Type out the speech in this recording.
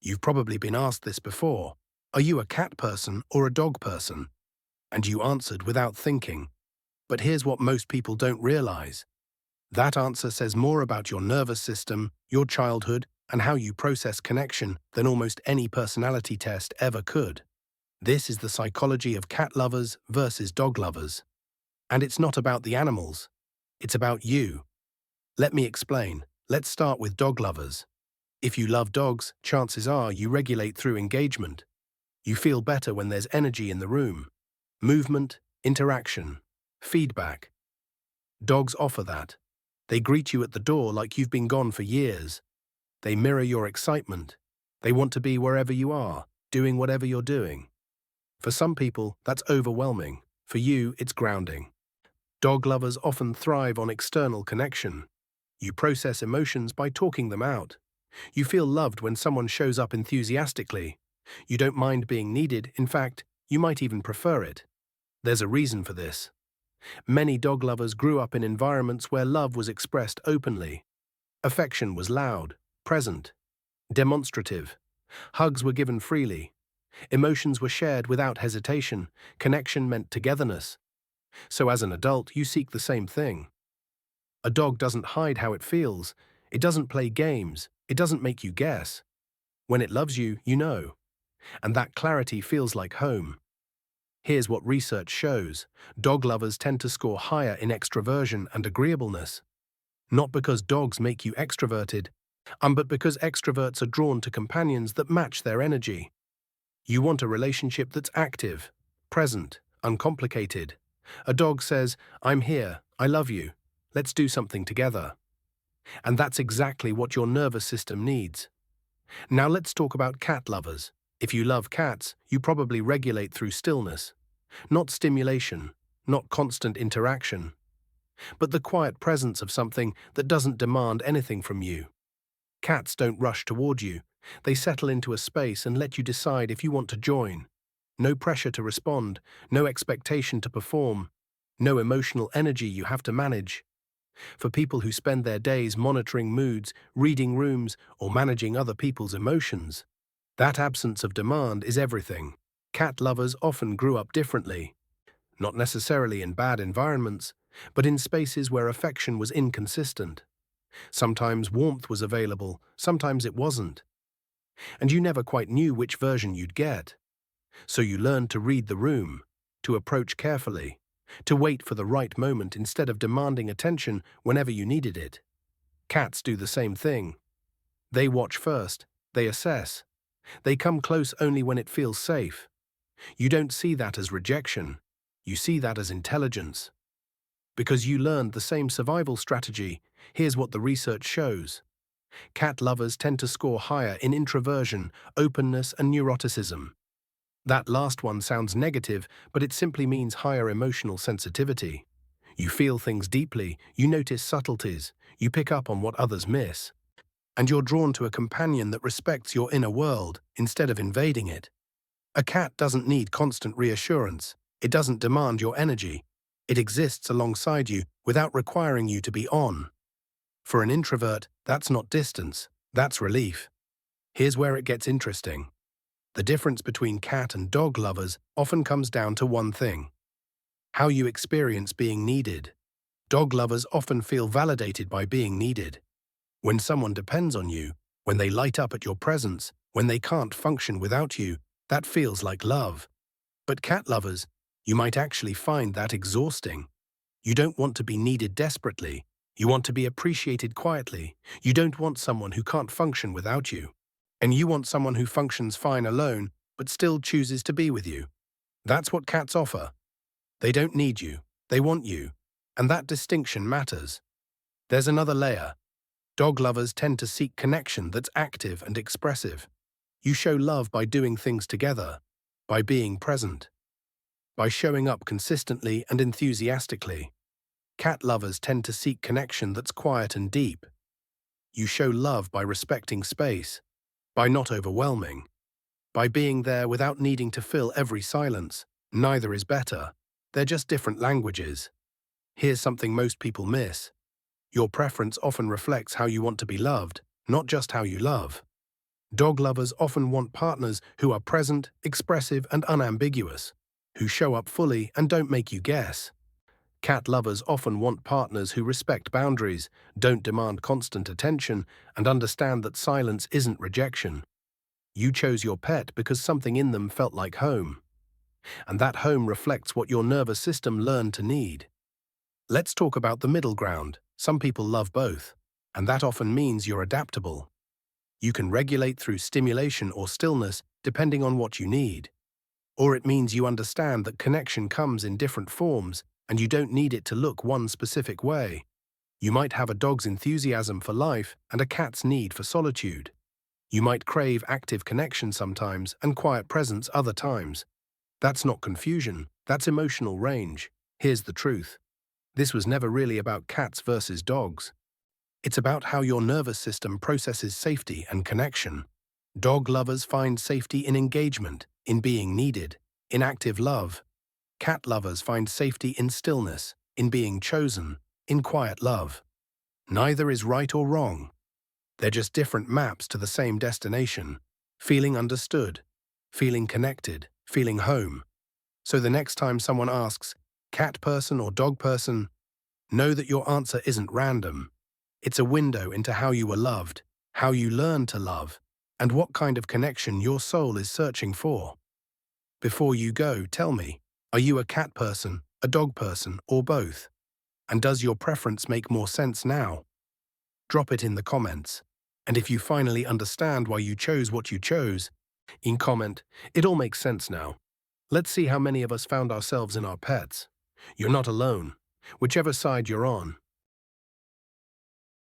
You've probably been asked this before. Are you a cat person or a dog person? And you answered without thinking. But here's what most people don't realize. That answer says more about your nervous system, your childhood, and how you process connection than almost any personality test ever could. This is the psychology of cat lovers versus dog lovers. And it's not about the animals. It's about you. Let me explain. Let's start with dog lovers. If you love dogs, chances are you regulate through engagement. You feel better when there's energy in the room. Movement, interaction, feedback. Dogs offer that. They greet you at the door like you've been gone for years. They mirror your excitement. They want to be wherever you are, doing whatever you're doing. For some people, that's overwhelming. For you, it's grounding. Dog lovers often thrive on external connection. You process emotions by talking them out. You feel loved when someone shows up enthusiastically. You don't mind being needed. In fact, you might even prefer it. There's a reason for this. Many dog lovers grew up in environments where love was expressed openly. Affection was loud, present, demonstrative. Hugs were given freely. Emotions were shared without hesitation. Connection meant togetherness. So as an adult, you seek the same thing. A dog doesn't hide how it feels. It doesn't play games. It doesn't make you guess. When it loves you, you know. And that clarity feels like home. Here's what research shows. Dog lovers tend to score higher in extroversion and agreeableness. Not because dogs make you extroverted, but because extroverts are drawn to companions that match their energy. You want a relationship that's active, present, uncomplicated. A dog says, "I'm here, I love you, let's do something together." And that's exactly what your nervous system needs. Now let's talk about cat lovers. If you love cats, you probably regulate through stillness. Not stimulation, not constant interaction, but the quiet presence of something that doesn't demand anything from you. Cats don't rush toward you. They settle into a space and let you decide if you want to join. No pressure to respond, no expectation to perform, no emotional energy you have to manage. For people who spend their days monitoring moods, reading rooms, or managing other people's emotions, that absence of demand is everything. Cat lovers often grew up differently. Not necessarily in bad environments, but in spaces where affection was inconsistent. Sometimes warmth was available, sometimes it wasn't. And you never quite knew which version you'd get. So you learned to read the room, to approach carefully, to wait for the right moment instead of demanding attention whenever you needed it. Cats do the same thing. They watch first, they assess. They come close only when it feels safe. You don't see that as rejection. You see that as intelligence. Because you learned the same survival strategy, here's what the research shows. Cat lovers tend to score higher in introversion, openness, and neuroticism. That last one sounds negative, but it simply means higher emotional sensitivity. You feel things deeply, you notice subtleties, you pick up on what others miss. And you're drawn to a companion that respects your inner world instead of invading it. A cat doesn't need constant reassurance. It doesn't demand your energy. It exists alongside you without requiring you to be on. For an introvert, that's not distance, that's relief. Here's where it gets interesting. The difference between cat and dog lovers often comes down to one thing: how you experience being needed. Dog lovers often feel validated by being needed. When someone depends on you, when they light up at your presence, when they can't function without you, that feels like love. But cat lovers, you might actually find that exhausting. You don't want to be needed desperately. You want to be appreciated quietly. You don't want someone who can't function without you. And you want someone who functions fine alone, but still chooses to be with you. That's what cats offer. They don't need you. They want you. And that distinction matters. There's another layer. Dog lovers tend to seek connection that's active and expressive. You show love by doing things together, by being present, by showing up consistently and enthusiastically. Cat lovers tend to seek connection that's quiet and deep. You show love by respecting space, by not overwhelming, by being there without needing to fill every silence. Neither is better. They're just different languages. Here's something most people miss. Your preference often reflects how you want to be loved, not just how you love. Dog lovers often want partners who are present, expressive, and unambiguous, who show up fully and don't make you guess. Cat lovers often want partners who respect boundaries, don't demand constant attention, and understand that silence isn't rejection. You chose your pet because something in them felt like home, and that home reflects what your nervous system learned to need. Let's talk about the middle ground. Some people love both, and that often means you're adaptable. You can regulate through stimulation or stillness depending on what you need. Or it means you understand that connection comes in different forms and you don't need it to look one specific way. You might have a dog's enthusiasm for life and a cat's need for solitude. You might crave active connection sometimes and quiet presence other times. That's not confusion, that's emotional range. Here's the truth. This was never really about cats versus dogs. It's about how your nervous system processes safety and connection. Dog lovers find safety in engagement, in being needed, in active love. Cat lovers find safety in stillness, in being chosen, in quiet love. Neither is right or wrong. They're just different maps to the same destination. Feeling understood, feeling connected, feeling home. So the next time someone asks, cat person or dog person, know that your answer isn't random. It's a window into how you were loved, how you learned to love, and what kind of connection your soul is searching for. Before you go, tell me, are you a cat person, a dog person, or both? And does your preference make more sense now? Drop it in the comments. And if you finally understand why you chose what you chose, comment, it all makes sense now. Let's see how many of us found ourselves in our pets. You're not alone, whichever side you're on.